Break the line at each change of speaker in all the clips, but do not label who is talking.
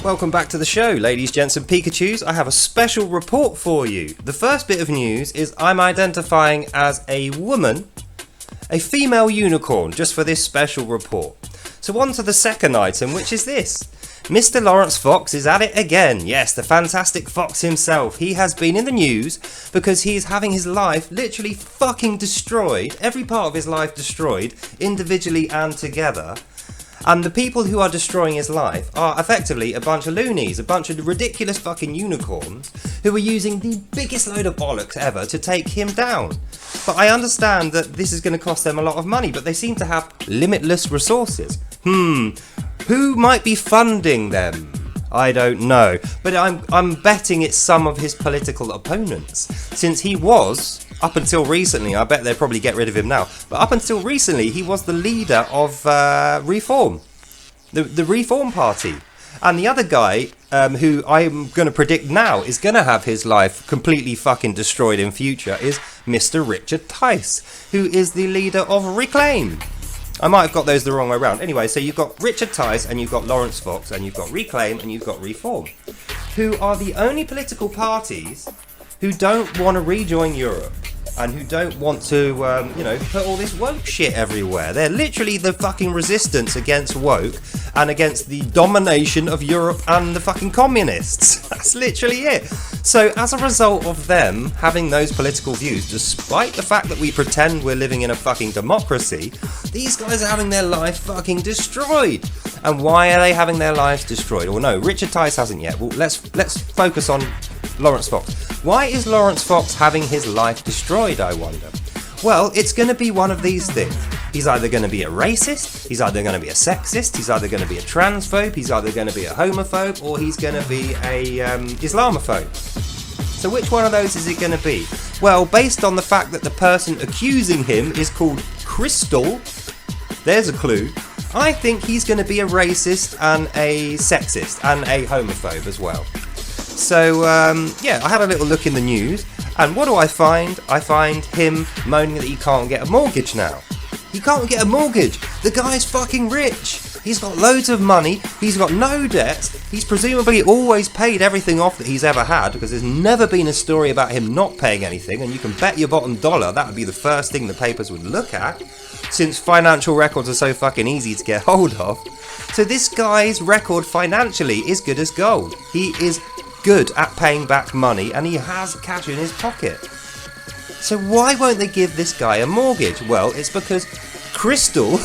Welcome back to the show, ladies, gents and Pikachus. I have a special report for you. The first bit of news is I'm identifying as a woman, a female unicorn, just for this special report. So on to the second item, which is this. Mr. Laurence Fox is at it again. Yes, the fantastic Fox himself. He has been in the news because he is having his life literally fucking destroyed, every part of his life destroyed, individually and together. And the people who are destroying his life are effectively a bunch of loonies, a bunch of ridiculous fucking unicorns who are using the biggest load of bollocks ever to take him down. But I understand that this is going to cost them a lot of money, but they seem to have limitless resources. Who might be funding them? I don't know, but I'm betting it's some of his political opponents, since he was, up until recently, I bet they'll probably get rid of him now, but up until recently he was the leader of Reform, the Reform Party. And the other guy, who I'm going to predict now is going to have his life completely fucking destroyed in future, is Mr. Richard Tice, who is the leader of Reclaim. I might have got those the wrong way around. Anyway, so you've got Richard Tice and you've got Laurence Fox and you've got Reclaim and you've got Reform, who are the only political parties who don't want to rejoin Europe and who don't want to, put all this woke shit everywhere. They're literally the fucking resistance against woke and against the domination of Europe and the fucking communists. That's literally it. So as a result of them having those political views, despite the fact that we pretend we're living in a fucking democracy, these guys are having their life fucking destroyed. And why are they having their lives destroyed? Well, no, Richard Tice hasn't yet. Well, let's focus on Laurence Fox. Why is Laurence Fox having his life destroyed, I wonder? Well, it's going to be one of these things. He's either going to be a racist, he's either going to be a sexist, he's either going to be a transphobe, he's either going to be a homophobe, or he's going to be a Islamophobe. So which one of those is it going to be? Well, based on the fact that the person accusing him is called Crystal, there's a clue. I think he's going to be a racist and a sexist and a homophobe as well. So, I had a little look in the news, and what do I find? I find him moaning that he can't get a mortgage now. He can't get a mortgage. The guy's fucking rich. He's got loads of money. He's got no debt. He's presumably always paid everything off that he's ever had, because there's never been a story about him not paying anything, and you can bet your bottom dollar that would be the first thing the papers would look at, since financial records are so fucking easy to get hold of. So this guy's record financially is good as gold. He is good at paying back money and he has cash in his pocket. So why won't they give this guy a mortgage? Well, it's because Crystal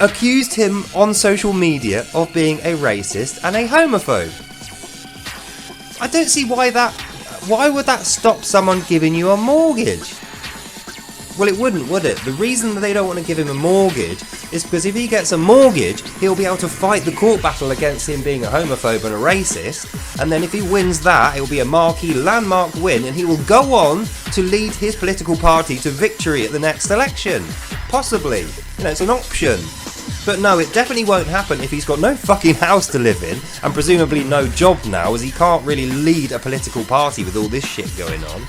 accused him on social media of being a racist and a homophobe. I don't see why would that stop someone giving you a mortgage? Well, it wouldn't, would it? The reason that they don't want to give him a mortgage is because if he gets a mortgage, he'll be able to fight the court battle against him being a homophobe and a racist, and then if he wins that, it'll be a marquee landmark win, and he will go on to lead his political party to victory at the next election. Possibly. It's an option. But no, it definitely won't happen if he's got no fucking house to live in, and presumably no job now, as he can't really lead a political party with all this shit going on.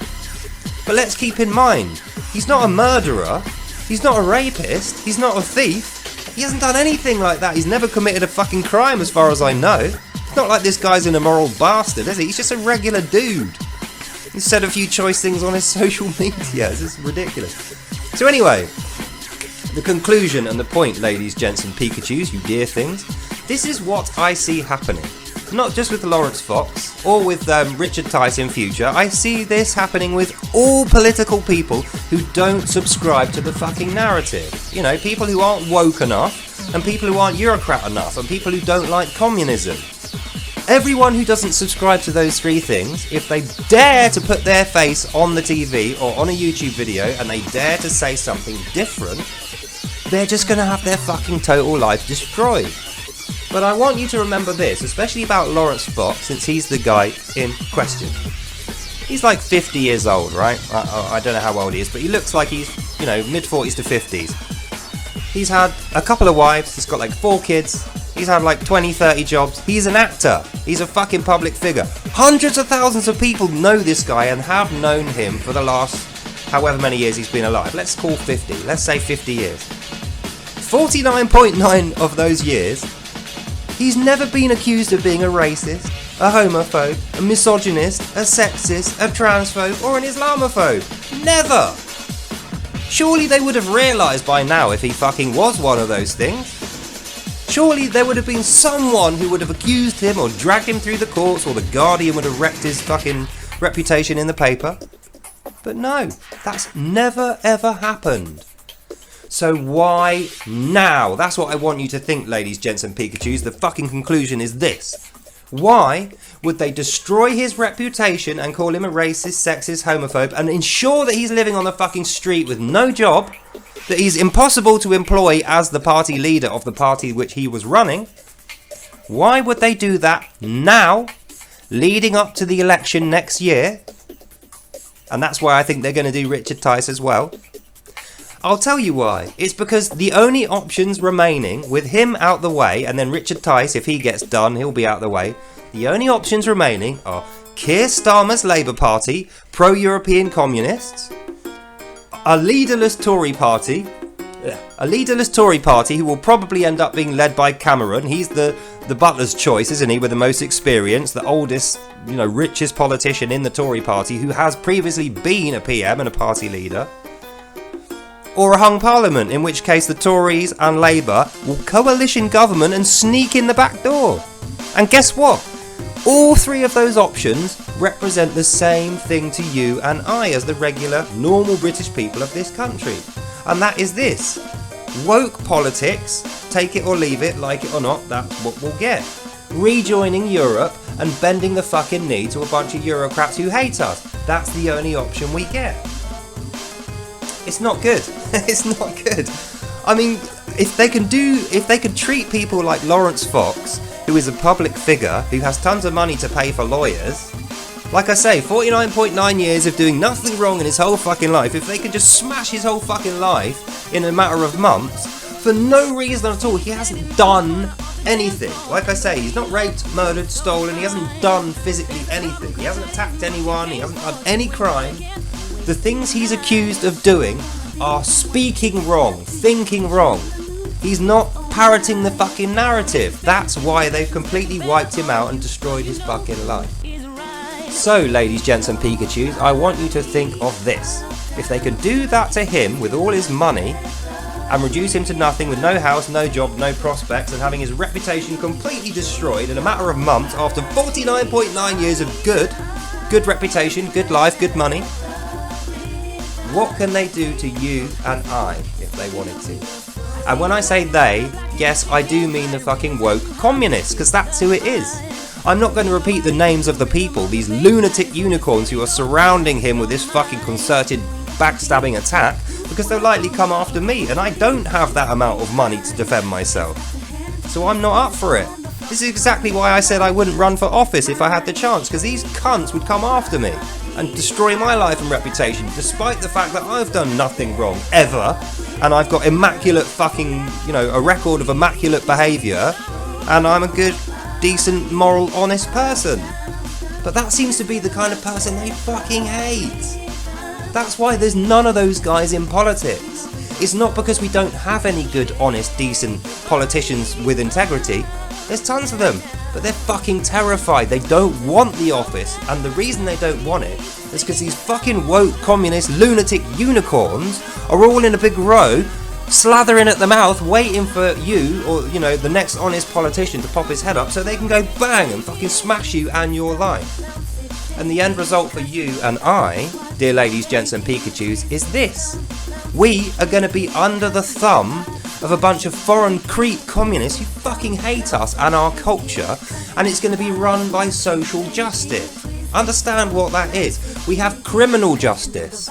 But let's keep in mind, he's not a murderer, he's not a rapist, he's not a thief, he hasn't done anything like that, he's never committed a fucking crime as far as I know. It's not like this guy's an immoral bastard, is he? He's just a regular dude. He said a few choice things on his social media, this is ridiculous. So anyway, the conclusion and the point, ladies, gents and Pikachus, you dear things, this is what I see happening. Not just with Laurence Fox or with Richard Tice in future. I see this happening with all political people who don't subscribe to the fucking narrative. People who aren't woke enough, and people who aren't Eurocrat enough, and people who don't like communism. Everyone who doesn't subscribe to those three things, if they dare to put their face on the TV or on a YouTube video and they dare to say something different, they're just going to have their fucking total life destroyed. But I want you to remember this, especially about Laurence Fox, since he's the guy in question. He's like 50 years old, right? I don't know how old he is, but he looks like he's, mid-40s to 50s. He's had a couple of wives, he's got like 4 kids, he's had like 20, 30 jobs. He's an actor. He's a fucking public figure. Hundreds of thousands of people know this guy and have known him for the last however many years he's been alive. Let's call 50. Let's say 50 years. 49.9 of those years, He's never been accused of being a racist, a homophobe, a misogynist, a sexist, a transphobe, or an Islamophobe. Never! Surely they would have realised by now if he fucking was one of those things. Surely there would have been someone who would have accused him or dragged him through the courts, or the Guardian would have wrecked his fucking reputation in the paper. But no, that's never ever happened. So why now? That's what I want you to think, ladies, gents and Pikachus. The fucking conclusion is this. Why would they destroy his reputation and call him a racist, sexist, homophobe and ensure that he's living on the fucking street with no job, that he's impossible to employ as the party leader of the party which he was running? Why would they do that now, leading up to the election next year? And that's why I think they're going to do Richard Tice as well. I'll tell you why. It's because the only options remaining, with him out the way, and then Richard Tice, if he gets done, he'll be out the way. The only options remaining are Keir Starmer's Labour Party, pro-European communists, a leaderless Tory party who will probably end up being led by Cameron. He's the butler's choice, isn't he, with the most experience, the oldest, richest politician in the Tory party, who has previously been a PM and a party leader. Or a hung parliament, in which case the Tories and Labour will coalition government and sneak in the back door. And guess what? All three of those options represent the same thing to you and I as the regular, normal British people of this country. And that is this. Woke politics, take it or leave it, like it or not, that's what we'll get. Rejoining Europe and bending the fucking knee to a bunch of Eurocrats who hate us. That's the only option we get. It's not good. It's not good. I mean, if they could treat people like Lawrence Fox, who is a public figure, who has tons of money to pay for lawyers, like I say, 49.9 years of doing nothing wrong in his whole fucking life, if they could just smash his whole fucking life in a matter of months, for no reason at all, he hasn't done anything. Like I say, he's not raped, murdered, stolen, he hasn't done physically anything. He hasn't attacked anyone, he hasn't done any crime. The things he's accused of doing are speaking wrong, thinking wrong. He's not parroting the fucking narrative. That's why they've completely wiped him out and destroyed his fucking life. So, ladies, gents and Pikachus, I want you to think of this. If they could do that to him with all his money and reduce him to nothing with no house, no job, no prospects, and having his reputation completely destroyed in a matter of months after 49.9 years of good reputation, good life, good money, what can they do to you and I if they wanted to? And when I say they, yes, I do mean the fucking woke communists, because that's who it is. I'm not going to repeat the names of the people, these lunatic unicorns who are surrounding him with this fucking concerted backstabbing attack, because they'll likely come after me, and I don't have that amount of money to defend myself. So I'm not up for it. This is exactly why I said I wouldn't run for office if I had the chance, because these cunts would come after me and destroy my life and reputation, despite the fact that I've done nothing wrong, ever, and I've got immaculate fucking, a record of immaculate behaviour, and I'm a good, decent, moral, honest person. But that seems to be the kind of person they fucking hate. That's why there's none of those guys in politics. It's not because we don't have any good, honest, decent politicians with integrity. There's tons of them, but they're fucking terrified. They don't want the office, and the reason they don't want it is because these fucking woke, communist, lunatic unicorns are all in a big row, slathering at the mouth, waiting for you, or, the next honest politician to pop his head up so they can go bang and fucking smash you and your life. And the end result for you and I, dear ladies, gents and Pikachus, is this. We are going to be under the thumb of a bunch of foreign creep communists who fucking hate us and our culture, and it's going to be run by social justice. Understand what that is. We have criminal justice.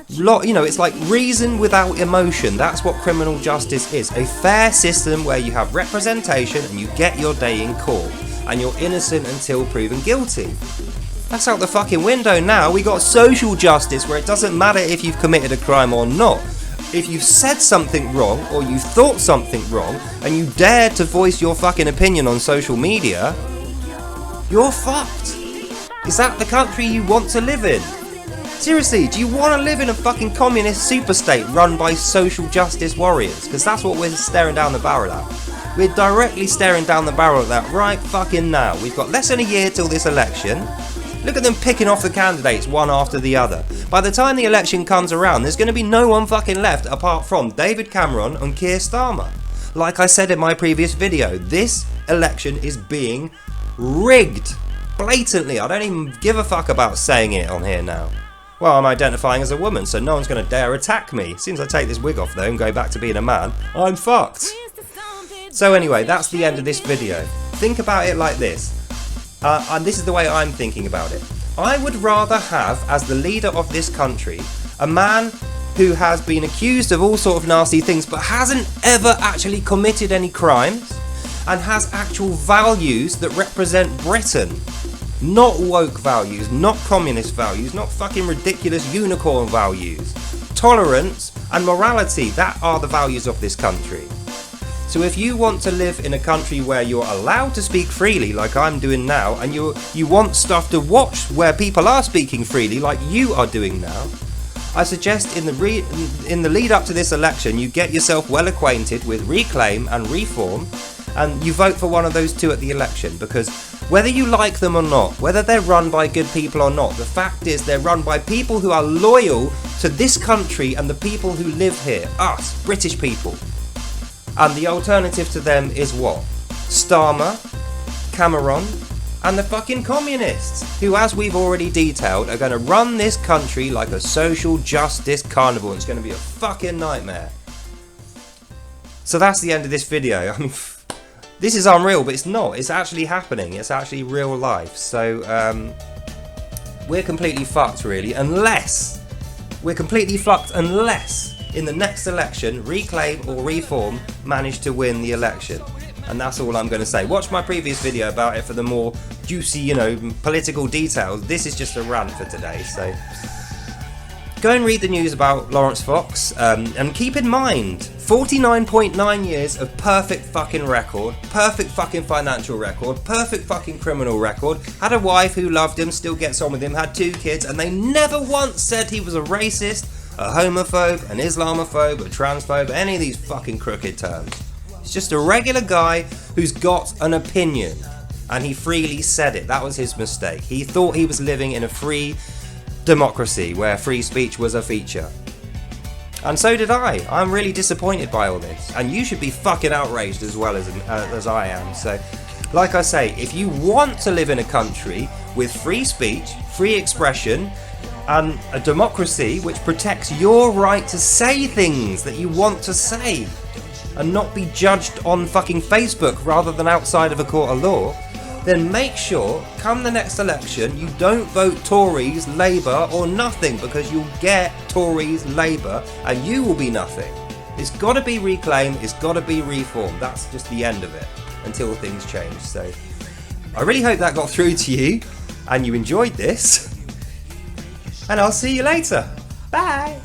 It's like reason without emotion. That's what criminal justice is. A fair system where you have representation and you get your day in court, and you're innocent until proven guilty. That's out the fucking window now. We got social justice where it doesn't matter if you've committed a crime or not. If you've said something wrong or you thought something wrong and you dare to voice your fucking opinion on social media, you're fucked. Is that the country you want to live in? Seriously, do you want to live in a fucking communist superstate run by social justice warriors? Because that's what we're staring down the barrel at. We're directly staring down the barrel of that right fucking now. We've got less than a year till this election. Look at them picking off the candidates one after the other. By the time the election comes around, there's going to be no one fucking left apart from David Cameron and Keir Starmer. Like I said in my previous video, this election is being rigged. Blatantly. I don't even give a fuck about saying it on here now. Well, I'm identifying as a woman, so no one's going to dare attack me. As soon as I take this wig off though and go back to being a man, I'm fucked. So anyway, that's the end of this video. Think about it like this. And this is the way I'm thinking about it. I would rather have, as the leader of this country, a man who has been accused of all sort of nasty things but hasn't ever actually committed any crimes and has actual values that represent Britain. Not woke values, not communist values, not fucking ridiculous unicorn values. Tolerance and morality, that are the values of this country. So if you want to live in a country where you're allowed to speak freely like I'm doing now, and you want stuff to watch where people are speaking freely like you are doing now, I suggest in the lead up to this election you get yourself well acquainted with Reclaim and Reform, and you vote for one of those two at the election, because whether you like them or not, whether they're run by good people or not, the fact is they're run by people who are loyal to this country and the people who live here, us, British people. And the alternative to them is what? Starmer, Cameron, and the fucking communists, who, as we've already detailed, are going to run this country like a social justice carnival. It's going to be a fucking nightmare. So that's the end of this video. I mean, this is unreal, but it's not. It's actually happening. It's actually real life. So we're completely fucked, really, unless in the next election, Reclaim or Reform manage to win the election. And that's all I'm going to say. Watch my previous video about it for the more juicy, political details. This is just a rant for today, so go and read the news about Laurence Fox, and keep in mind, 49.9 years of perfect fucking record, perfect fucking financial record, perfect fucking criminal record, had a wife who loved him, still gets on with him, had 2 kids, and they never once said he was a racist, a homophobe, an Islamophobe, a transphobe, any of these fucking crooked terms. He's just a regular guy who's got an opinion, and he freely said it. That was his mistake. He thought he was living in a free democracy where free speech was a feature. And so did I. I'm really disappointed by all this, and you should be fucking outraged as well as I am. So, like I say, if you want to live in a country with free speech, free expression, and a democracy which protects your right to say things that you want to say and not be judged on fucking Facebook rather than outside of a court of law, then make sure, come the next election, you don't vote Tories, Labour or nothing, because you'll get Tories, Labour and you will be nothing. It's got to be Reclaim, it's got to be Reform. That's just the end of it until things change. So I really hope that got through to you and you enjoyed this. And I'll see you later. Bye.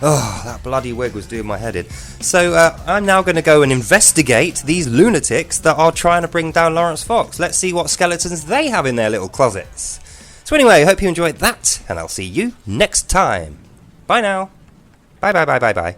Oh, that bloody wig was doing my head in. So I'm now going to go and investigate these lunatics that are trying to bring down Laurence Fox. Let's see what skeletons they have in their little closets. So anyway, I hope you enjoyed that, and I'll see you next time. Bye now. Bye bye bye bye bye.